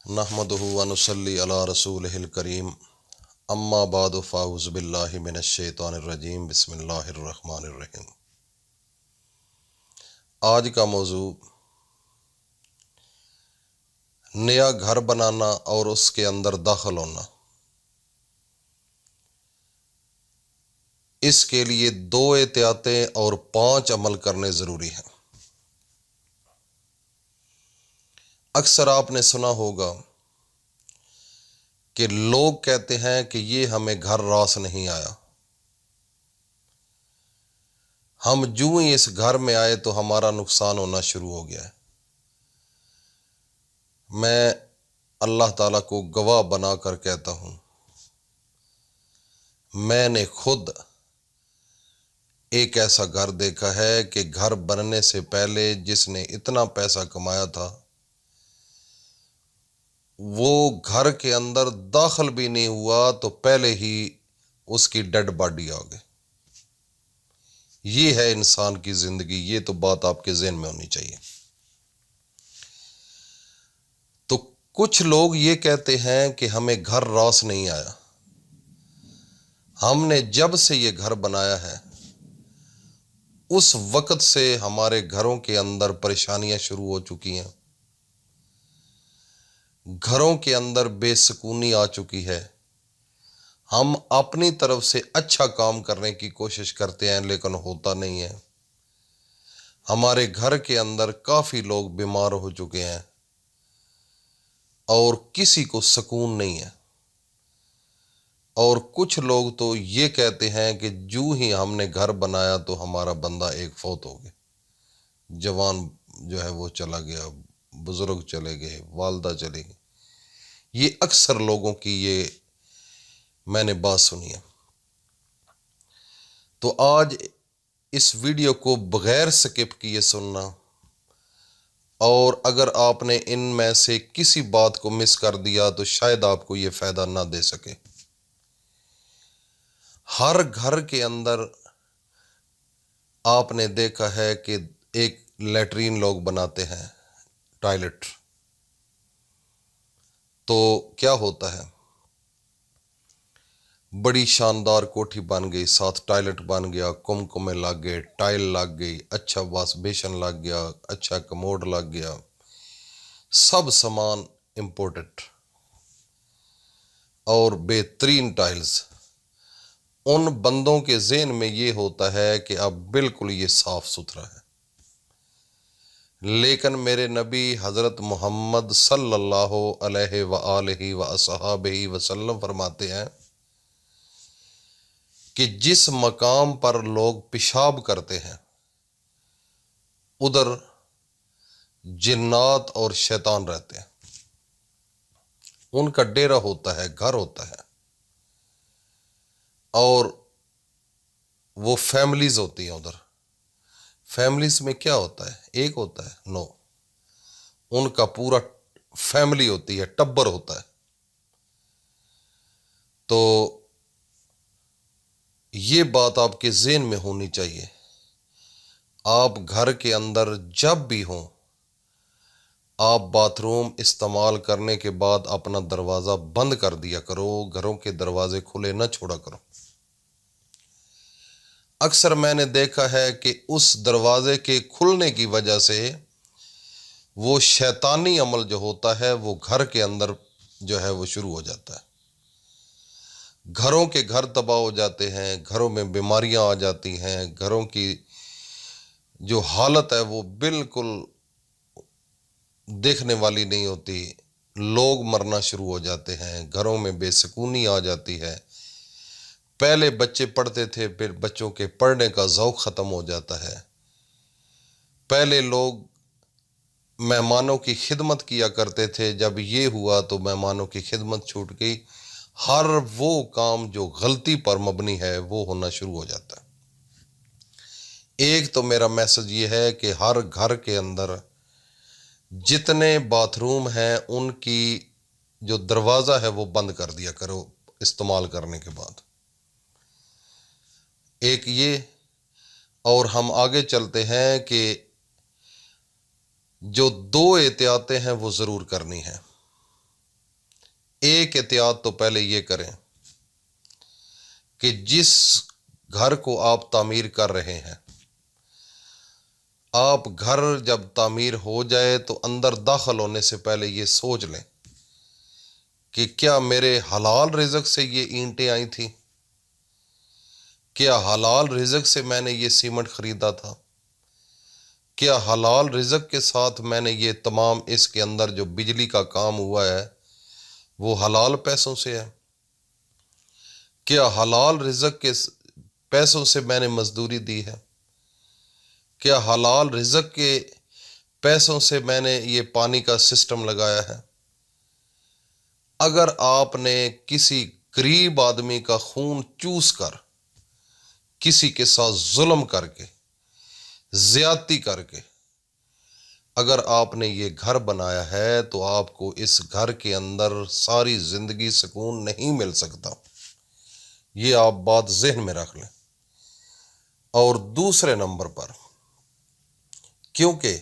نحمدہ و نصلی علی رسولہ الکریم اما بعد فاعوذ باللہ من الشیطان الرجیم بسم اللہ الرحمن الرحیم۔ آج کا موضوع نیا گھر بنانا اور اس کے اندر داخل ہونا۔ اس کے لیے 2 احتیاطیں اور 5 عمل کرنے ضروری ہیں۔ اکثر آپ نے سنا ہوگا کہ لوگ کہتے ہیں کہ یہ ہمیں گھر راس نہیں آیا، ہم جو ہی اس گھر میں آئے تو ہمارا نقصان ہونا شروع ہو گیا ہے۔ میں اللہ تعالیٰ کو گواہ بنا کر کہتا ہوں، میں نے خود ایک ایسا گھر دیکھا ہے کہ گھر بننے سے پہلے جس نے اتنا پیسہ کمایا تھا وہ گھر کے اندر داخل بھی نہیں ہوا تو پہلے ہی اس کی ڈیڈ باڈی آ گئی۔ یہ ہے انسان کی زندگی، یہ تو بات آپ کے ذہن میں ہونی چاہیے۔ تو کچھ لوگ یہ کہتے ہیں کہ ہمیں گھر راس نہیں آیا، ہم نے جب سے یہ گھر بنایا ہے اس وقت سے ہمارے گھروں کے اندر پریشانیاں شروع ہو چکی ہیں، گھروں کے اندر بے سکونی آ چکی ہے۔ ہم اپنی طرف سے اچھا کام کرنے کی کوشش کرتے ہیں لیکن ہوتا نہیں ہے۔ ہمارے گھر کے اندر کافی لوگ بیمار ہو چکے ہیں اور کسی کو سکون نہیں ہے، اور کچھ لوگ تو یہ کہتے ہیں کہ جو ہی ہم نے گھر بنایا تو ہمارا بندہ ایک فوت ہو گیا، جوان جو ہے وہ چلا گیا، بزرگ چلے گئے، والدہ چلے گئی۔ یہ اکثر لوگوں کی یہ میں نے بات سنی ہے۔ تو آج اس ویڈیو کو بغیر سکپ کیے سننا، اور اگر آپ نے ان میں سے کسی بات کو مس کر دیا تو شاید آپ کو یہ فائدہ نہ دے سکے۔ ہر گھر کے اندر آپ نے دیکھا ہے کہ ایک لیٹرین لوگ بناتے ہیں، ٹوائلٹ۔ تو کیا ہوتا ہے، بڑی شاندار کوٹھی بن گئی، ساتھ ٹوائلٹ بن گیا، کمکمے لگ گئے، ٹائل لگ گئی، اچھا واش بیسن لگ گیا، اچھا کموڈ لگ گیا، سب سامان امپورٹڈ اور بہترین ٹائلز۔ ان بندوں کے ذہن میں یہ ہوتا ہے کہ اب بالکل یہ صاف ستھرا ہے، لیکن میرے نبی حضرت محمد صلی اللہ علیہ وآلہ وصحابہ وسلم فرماتے ہیں کہ جس مقام پر لوگ پیشاب کرتے ہیں ادھر جنات اور شیطان رہتے ہیں، ان کا ڈیرا ہوتا ہے، گھر ہوتا ہے، اور وہ فیملیز ہوتی ہیں ادھر۔ فیملیز میں کیا ہوتا ہے، ایک ہوتا ہے؟ نو، ان کا پورا فیملی ہوتی ہے، ٹبر ہوتا ہے۔ تو یہ بات آپ کے ذہن میں ہونی چاہیے، آپ گھر کے اندر جب بھی ہوں آپ باتھ روم استعمال کرنے کے بعد اپنا دروازہ بند کر دیا کرو، گھروں کے دروازے کھلے نہ چھوڑا کرو۔ اکثر میں نے دیکھا ہے کہ اس دروازے کے کھلنے کی وجہ سے وہ شیطانی عمل جو ہوتا ہے وہ گھر کے اندر جو ہے وہ شروع ہو جاتا ہے، گھروں کے گھر تباہ ہو جاتے ہیں، گھروں میں بیماریاں آ جاتی ہیں، گھروں کی جو حالت ہے وہ بالکل دیکھنے والی نہیں ہوتی، لوگ مرنا شروع ہو جاتے ہیں، گھروں میں بے سکونی آ جاتی ہے۔ پہلے بچے پڑھتے تھے، پھر بچوں کے پڑھنے کا ذوق ختم ہو جاتا ہے۔ پہلے لوگ مہمانوں کی خدمت کیا کرتے تھے، جب یہ ہوا تو مہمانوں کی خدمت چھوٹ گئی، ہر وہ کام جو غلطی پر مبنی ہے وہ ہونا شروع ہو جاتا ہے۔ ایک تو میرا میسج یہ ہے کہ ہر گھر کے اندر جتنے باتھ روم ہیں ان کی جو دروازہ ہے وہ بند کر دیا کرو استعمال کرنے کے بعد۔ ایک یہ، اور ہم آگے چلتے ہیں کہ جو 2 احتیاطیں ہیں وہ ضرور کرنی ہیں۔ ایک احتیاط تو پہلے یہ کریں کہ جس گھر کو آپ تعمیر کر رہے ہیں، آپ گھر جب تعمیر ہو جائے تو اندر داخل ہونے سے پہلے یہ سوچ لیں کہ کیا میرے حلال رزق سے یہ اینٹیں آئی تھیں؟ کیا حلال رزق سے میں نے یہ سیمنٹ خریدا تھا؟ کیا حلال رزق کے ساتھ میں نے یہ تمام اس کے اندر جو بجلی کا کام ہوا ہے وہ حلال پیسوں سے ہے؟ کیا حلال رزق کے پیسوں سے میں نے مزدوری دی ہے؟ کیا حلال رزق کے پیسوں سے میں نے یہ پانی کا سسٹم لگایا ہے؟ اگر آپ نے کسی غریب آدمی کا خون چوس کر، کسی کے ساتھ ظلم کر کے، زیادتی کر کے اگر آپ نے یہ گھر بنایا ہے تو آپ کو اس گھر کے اندر ساری زندگی سکون نہیں مل سکتا، یہ آپ بات ذہن میں رکھ لیں۔ اور دوسرے نمبر پر، کیونکہ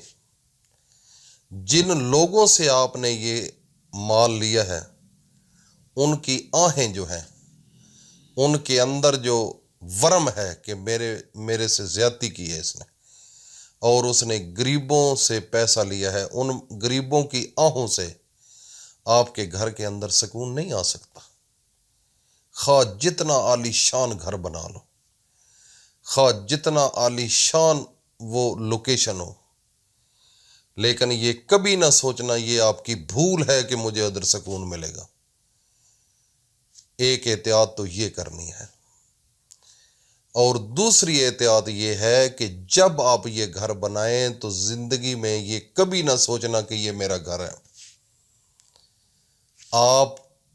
جن لوگوں سے آپ نے یہ مال لیا ہے ان کی آہیں جو ہیں، ان کے اندر جو ورم ہے کہ میرے سے زیادتی کی ہے اس نے، اور اس نے غریبوں سے پیسہ لیا ہے، ان غریبوں کی آہوں سے آپ کے گھر کے اندر سکون نہیں آ سکتا، خواہ جتنا عالی شان گھر بنا لو، خواہ جتنا عالی شان وہ لوکیشن ہو، لیکن یہ کبھی نہ سوچنا یہ آپ کی بھول ہے کہ مجھے ادھر سکون ملے گا۔ ایک احتیاط تو یہ کرنی ہے، اور دوسری احتیاط یہ ہے کہ جب آپ یہ گھر بنائیں تو زندگی میں یہ کبھی نہ سوچنا کہ یہ میرا گھر ہے۔ آپ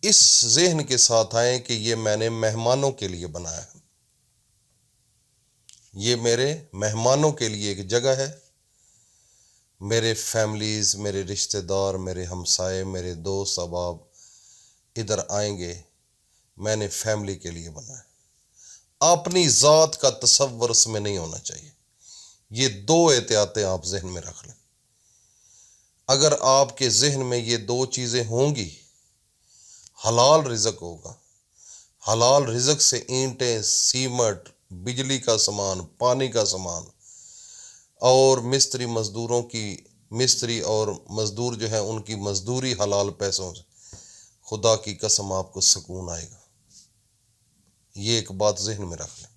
اس ذہن کے ساتھ آئیں کہ یہ میں نے مہمانوں کے لیے بنایا ہے، یہ میرے مہمانوں کے لیے ایک جگہ ہے، میرے فیملیز، میرے رشتہ دار، میرے ہمسائے، میرے دوست احباب ادھر آئیں گے، میں نے فیملی کے لیے بنایا۔ اپنی ذات کا تصور اس میں نہیں ہونا چاہیے۔ یہ دو احتیاطیں آپ ذہن میں رکھ لیں۔ اگر آپ کے ذہن میں یہ دو چیزیں ہوں گی، حلال رزق ہوگا، حلال رزق سے اینٹیں، سیمٹ، بجلی کا سامان، پانی کا سامان، اور مستری اور مزدور جو ہیں ان کی مزدوری حلال پیسوں سے، خدا کی قسم آپ کو سکون آئے گا۔ یہ ایک بات ذہن میں رکھ لیں۔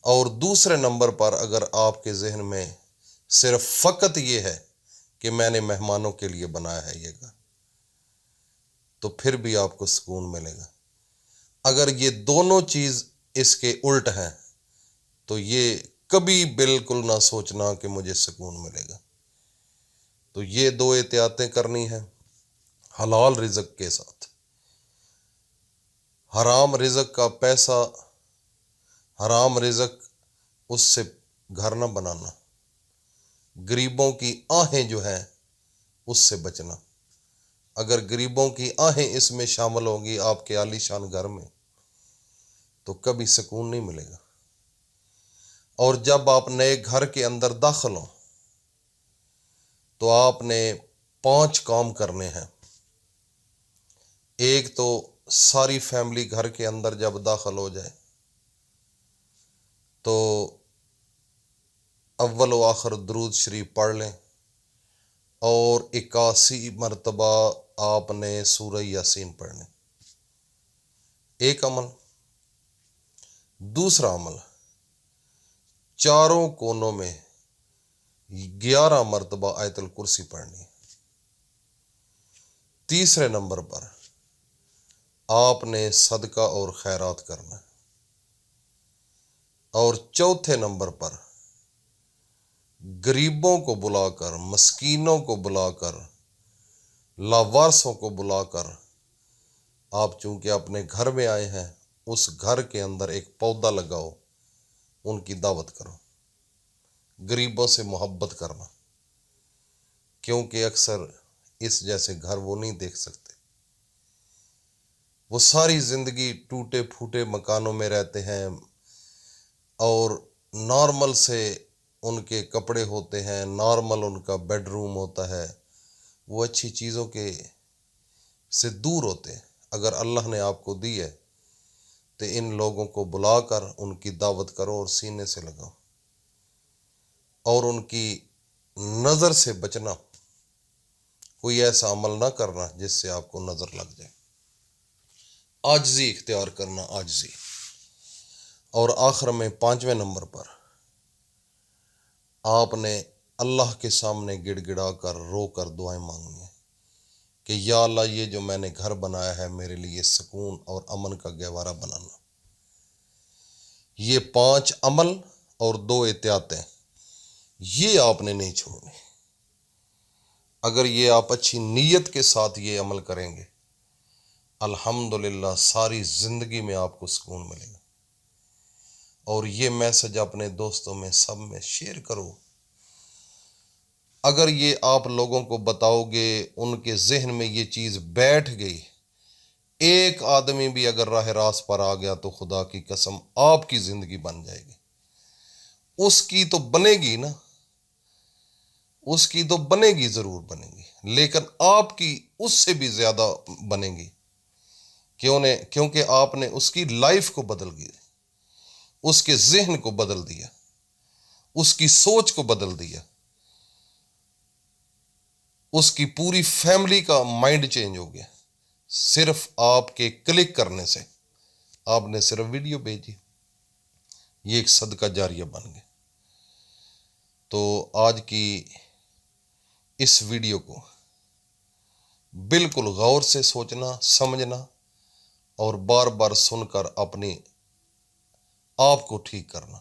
اور دوسرے نمبر پر، اگر آپ کے ذہن میں صرف فقط یہ ہے کہ میں نے مہمانوں کے لیے بنایا ہے یہ گھر، تو پھر بھی آپ کو سکون ملے گا۔ اگر یہ دونوں چیز اس کے الٹ ہیں تو یہ کبھی بالکل نہ سوچنا کہ مجھے سکون ملے گا۔ تو یہ دو احتیاطیں کرنی ہیں حلال رزق کے ساتھ۔ حرام رزق کا پیسہ، حرام رزق، اس سے گھر نہ بنانا، غریبوں کی آہیں جو ہیں اس سے بچنا۔ اگر غریبوں کی آہیں اس میں شامل ہوں گی آپ کے عالی شان گھر میں تو کبھی سکون نہیں ملے گا۔ اور جب آپ نئے گھر کے اندر داخل ہوں تو آپ نے 5 کام کرنے ہیں۔ ایک تو ساری فیملی گھر کے اندر جب داخل ہو جائے تو اول و آخر درود شریف پڑھ لیں، اور 81 مرتبہ آپ نے سورہ یاسین پڑھنے۔ ایک عمل۔ دوسرا عمل، چاروں کونوں میں 11 مرتبہ آیت الکرسی پڑھنی۔ تیسرے نمبر پر آپ نے صدقہ اور خیرات کرنا۔ اور چوتھے نمبر پر غریبوں کو بلا کر، مسکینوں کو بلا کر، لاوارثوں کو بلا کر، آپ چونکہ اپنے گھر میں آئے ہیں اس گھر کے اندر ایک پودا لگاؤ، ان کی دعوت کرو، غریبوں سے محبت کرنا، کیونکہ اکثر اس جیسے گھر وہ نہیں دیکھ سکتے۔ وہ ساری زندگی ٹوٹے پھوٹے مکانوں میں رہتے ہیں، اور نارمل سے ان کے کپڑے ہوتے ہیں، نارمل ان کا بیڈ روم ہوتا ہے، وہ اچھی چیزوں کے سے دور ہوتے ہیں. اگر اللہ نے آپ کو دی ہے تو ان لوگوں کو بلا کر ان کی دعوت کرو اور سینے سے لگاؤ، اور ان کی نظر سے بچنا. کوئی ایسا عمل نہ کرنا جس سے آپ کو نظر لگ جائے. عاجزی اختیار کرنا، عاجزی. اور آخر میں 5ویں نمبر پر آپ نے اللہ کے سامنے گڑ گڑا کر رو کر دعائیں مانگنی ہیں کہ یا اللہ، یہ جو میں نے گھر بنایا ہے میرے لیے سکون اور امن کا گہوارہ بنانا. یہ 5 عمل اور 2 احتیاطیں یہ آپ نے نہیں چھوڑنی. اگر یہ آپ اچھی نیت کے ساتھ یہ عمل کریں گے، الحمدللہ ساری زندگی میں آپ کو سکون ملے گا. اور یہ میسج اپنے دوستوں میں سب میں شیئر کرو. اگر یہ آپ لوگوں کو بتاؤ گے، ان کے ذہن میں یہ چیز بیٹھ گئی، ایک آدمی بھی اگر راہ راست پر آ گیا تو خدا کی قسم آپ کی زندگی بن جائے گی. اس کی تو بنے گی نا، اس کی تو بنے گی، ضرور بنے گی، لیکن آپ کی اس سے بھی زیادہ بنے گی. کیونکہ آپ نے اس کی لائف کو بدل دیا، اس کے ذہن کو بدل دیا، اس کی سوچ کو بدل دیا، اس کی پوری فیملی کا مائنڈ چینج ہو گیا. صرف آپ کے کلک کرنے سے، آپ نے صرف ویڈیو بھیجی، یہ ایک صدقہ جاریہ بن گیا. تو آج کی اس ویڈیو کو بالکل غور سے سوچنا، سمجھنا اور بار بار سن کر اپنی آپ کو ٹھیک کرنا.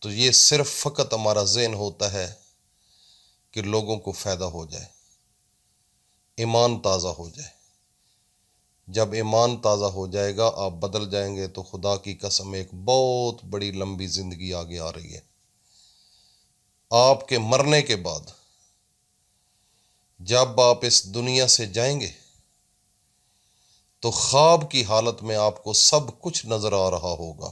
تو یہ صرف فقط ہمارا ذہن ہوتا ہے کہ لوگوں کو فائدہ ہو جائے، ایمان تازہ ہو جائے. جب ایمان تازہ ہو جائے گا، آپ بدل جائیں گے، تو خدا کی قسم ایک بہت بڑی لمبی زندگی آگے آ رہی ہے. آپ کے مرنے کے بعد جب آپ اس دنیا سے جائیں گے تو خواب کی حالت میں آپ کو سب کچھ نظر آ رہا ہوگا.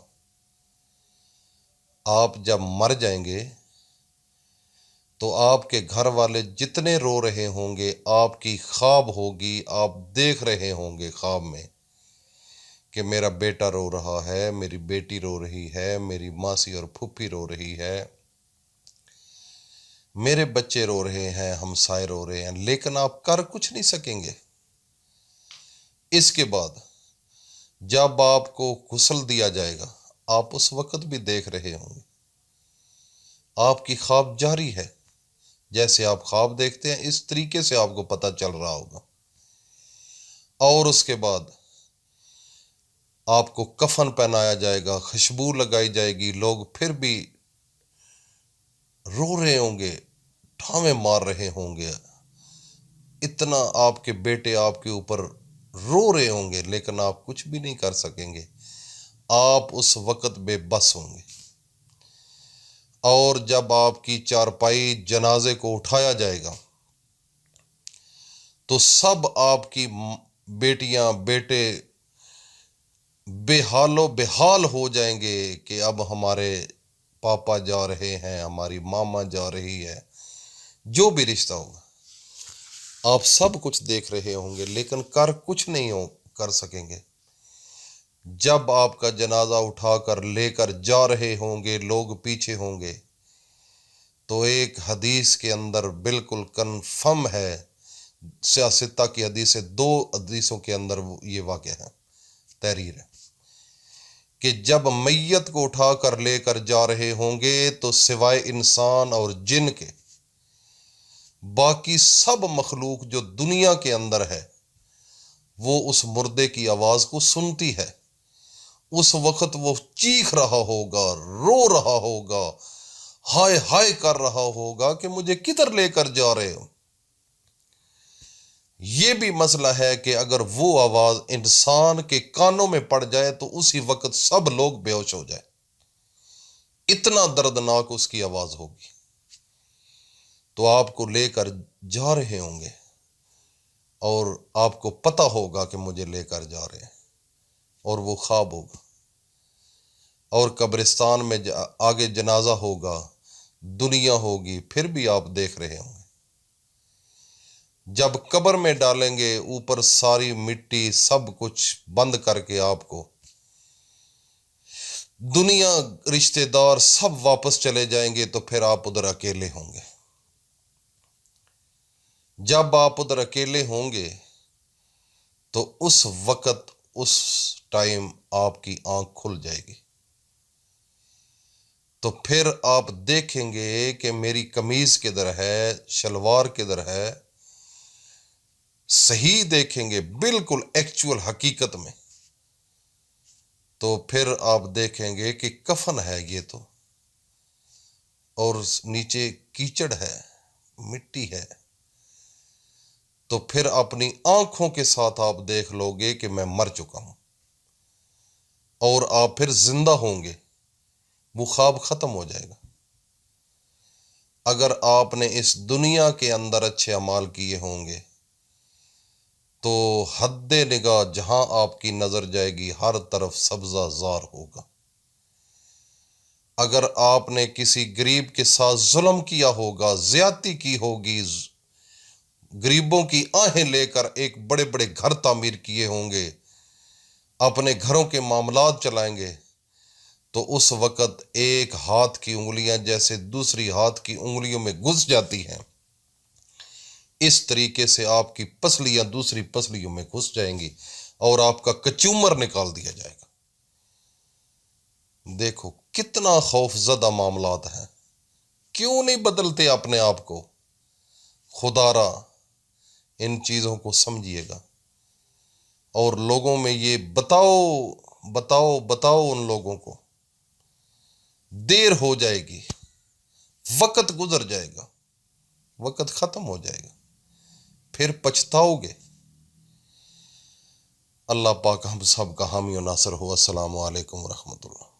آپ جب مر جائیں گے تو آپ کے گھر والے جتنے رو رہے ہوں گے، آپ کی خواب ہوگی، آپ دیکھ رہے ہوں گے خواب میں کہ میرا بیٹا رو رہا ہے، میری بیٹی رو رہی ہے، میری ماسی اور پھوپھی رو رہی ہے، میرے بچے رو رہے ہیں، ہمسائے رو رہے ہیں، لیکن آپ کر کچھ نہیں سکیں گے. اس کے بعد جب آپ کو غسل دیا جائے گا، آپ اس وقت بھی دیکھ رہے ہوں گے. آپ کی خواب جاری ہے، جیسے آپ خواب دیکھتے ہیں اس طریقے سے آپ کو پتہ چل رہا ہوگا. اور اس کے بعد آپ کو کفن پہنایا جائے گا، خوشبو لگائی جائے گی، لوگ پھر بھی رو رہے ہوں گے، ٹھامے مار رہے ہوں گے. اتنا آپ کے بیٹے آپ کے اوپر رو رہے ہوں گے، لیکن آپ کچھ بھی نہیں کر سکیں گے. آپ اس وقت بے بس ہوں گے. اور جب آپ کی چارپائی جنازے کو اٹھایا جائے گا تو سب آپ کی بیٹیاں بیٹے بے حال و بحال ہو جائیں گے کہ اب ہمارے پاپا جا رہے ہیں، ہماری ماما جا رہی ہے. جو بھی رشتہ ہوگا، آپ سب کچھ دیکھ رہے ہوں گے، لیکن کر کچھ نہیں کر سکیں گے. جب آپ کا جنازہ اٹھا کر لے کر جا رہے ہوں گے، لوگ پیچھے ہوں گے، تو ایک حدیث کے اندر بالکل کنفرم ہے، سیاستہ کی حدیث ہے، 2 حدیثوں کے اندر یہ واقع ہے، تحریر ہے، کہ جب میت کو اٹھا کر لے کر جا رہے ہوں گے تو سوائے انسان اور جن کے باقی سب مخلوق جو دنیا کے اندر ہے وہ اس مردے کی آواز کو سنتی ہے. اس وقت وہ چیخ رہا ہوگا، رو رہا ہوگا، ہائے ہائے کر رہا ہوگا کہ مجھے کدھر لے کر جا رہے ہو. یہ بھی مسئلہ ہے کہ اگر وہ آواز انسان کے کانوں میں پڑ جائے تو اسی وقت سب لوگ بے ہوش ہو جائے. اتنا دردناک اس کی آواز ہوگی. تو آپ کو لے کر جا رہے ہوں گے اور آپ کو پتہ ہوگا کہ مجھے لے کر جا رہے ہیں، اور وہ خواب ہوگا. اور قبرستان میں آگے جنازہ ہوگا، دنیا ہوگی، پھر بھی آپ دیکھ رہے ہوں گے. جب قبر میں ڈالیں گے اوپر ساری مٹی سب کچھ بند کر کے آپ کو، دنیا رشتہ دار سب واپس چلے جائیں گے، تو پھر آپ ادھر اکیلے ہوں گے۔ جب آپ ادھر اکیلے ہوں گے تو اس وقت اس ٹائم آپ کی آنکھ کھل جائے گی، تو پھر آپ دیکھیں گے کہ میری قمیض کدھر ہے، شلوار کدھر ہے، صحیح دیکھیں گے بالکل ایکچول حقیقت میں، تو پھر آپ دیکھیں گے کہ کفن ہے یہ تو، اور نیچے کیچڑ ہے، مٹی ہے، تو پھر اپنی آنکھوں کے ساتھ آپ دیکھ لو گے کہ میں مر چکا ہوں، اور آپ پھر زندہ ہوں گے، وہ خواب ختم ہو جائے گا۔ اگر آپ نے اس دنیا کے اندر اچھے اعمال کیے ہوں گے تو حد نگاہ جہاں آپ کی نظر جائے گی ہر طرف سبزہ زار ہوگا۔ اگر آپ نے کسی غریب کے ساتھ ظلم کیا ہوگا، زیادتی کی ہوگی، غریبوں کی آہیں لے کر ایک بڑے بڑے گھر تعمیر کیے ہوں گے، اپنے گھروں کے معاملات چلائیں گے، تو اس وقت ایک ہاتھ کی انگلیاں جیسے دوسری ہاتھ کی انگلیوں میں گھس جاتی ہیں، اس طریقے سے آپ کی پسلیاں دوسری پسلیوں میں گھس جائیں گی اور آپ کا کچومر نکال دیا جائے گا۔ دیکھو کتنا خوف زدہ معاملات ہیں، کیوں نہیں بدلتے اپنے آپ کو؟ خدا را ان چیزوں کو سمجھیے گا، اور لوگوں میں یہ بتاؤ بتاؤ بتاؤ، ان لوگوں کو دیر ہو جائے گی، وقت گزر جائے گا، وقت ختم ہو جائے گا، پھر پچھتاؤ گے۔ اللہ پاک ہم سب کا حامی و ناصر ہو۔ السلام علیکم ورحمۃ اللہ۔